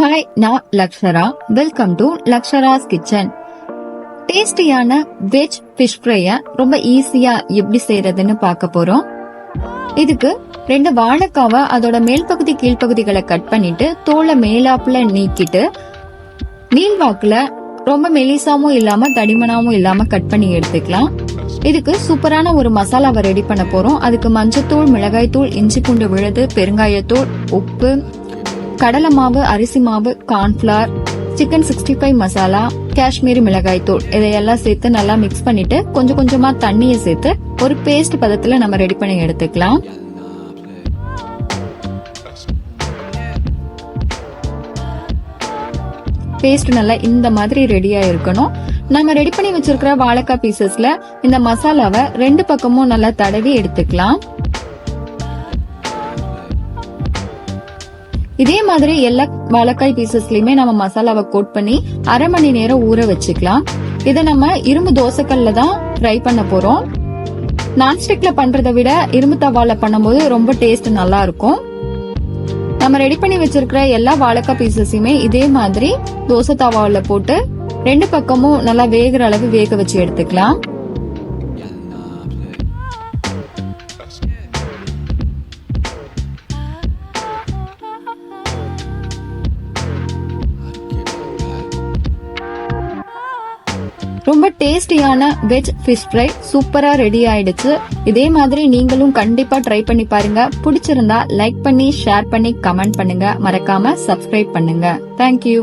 Hi, நான் Lakshara. Welcome to Lakshara's kitchen. டேஸ்டியான veg fish ஃப்ரைய ரொம்ப ஈஸியா எப்படி செய்யறதுன்னு பார்க்க போறோம். இதுக்கு 2 வாழைக்காவை அதோட மேல் பகுதி கீழ்பகுதிகளை கட் பண்ணிட்டு தோலை மேலாப்புல நீக்கிட்டு நீள்வாக்குல ரொம்ப மெலிசாவும் இல்லாம தடிமனாவும் இல்லாம கட் பண்ணி எடுத்துக்கலாம். இதுக்கு சூப்பரான ஒரு மசாலாவை ரெடி பண்ண போறோம். அதுக்கு மஞ்சத்தூள், மிளகாய் தூள், இஞ்சி பூண்டு விழுது, பெருங்காயத்தூள், உப்பு, கடலை மாவு, அரிசி மாவு, கார்ன்ஃபிளவர், சிக்கன் 65 மசாலா, காஷ்மீரி மிளகாய் தூள் இதையெல்லாம் சேர்த்து நல்லா மிக்ஸ் பண்ணிட்டு கொஞ்சம் கொஞ்சமா தண்ணியை சேர்த்து ஒரு பேஸ்ட் பதத்துல நம்ம ரெடி பண்ணி எடுத்துக்கலாம். பேஸ்ட் நல்லா இந்த மாதிரி ரெடியா இருக்கணும். நம்ம ரெடி பண்ணி வச்சிருக்கிற வாழைக்காய் பீசஸ்ல இந்த மசாலாவை 2 பக்கமும் நல்லா தடவி எடுத்துக்கலாம். இதே மாதிரி எல்லா வாழைக்காய் பீசஸ்லயுமே நம்ம மசாலாவை கோட் பண்ணி அரை மணி நேரம் ஊற வச்சுக்கலாம். இதை நம்ம இரும்பு தோசைக்கல்ல தான் ஃப்ரை பண்ண போறோம். நான்ஸ்டிக்ல பண்றதை விட இரும்பு தவால பண்ணும்போது ரொம்ப டேஸ்ட் நல்லா இருக்கும். நம்ம ரெடி பண்ணி வச்சிருக்கிற எல்லா வாழைக்காய் பீசஸையுமே இதே மாதிரி தோசை தவால போட்டு 2 பக்கமும் நல்லா வேகிற அளவு வேக வச்சு எடுத்துக்கலாம். ரொம்ப டேஸ்டியான வெஜ் ஃபிஷ் ஃப்ரை சூப்பரா ரெடி ஆயிடுச்சு. இதே மாதிரி நீங்களும் கண்டிப்பா ட்ரை பண்ணி பாருங்க. பிடிச்சிருந்தா லைக் பண்ணி, ஷேர் பண்ணி, கமெண்ட் பண்ணுங்க. மறக்காம சப்ஸ்கிரைப் பண்ணுங்க. தேங்க்யூ.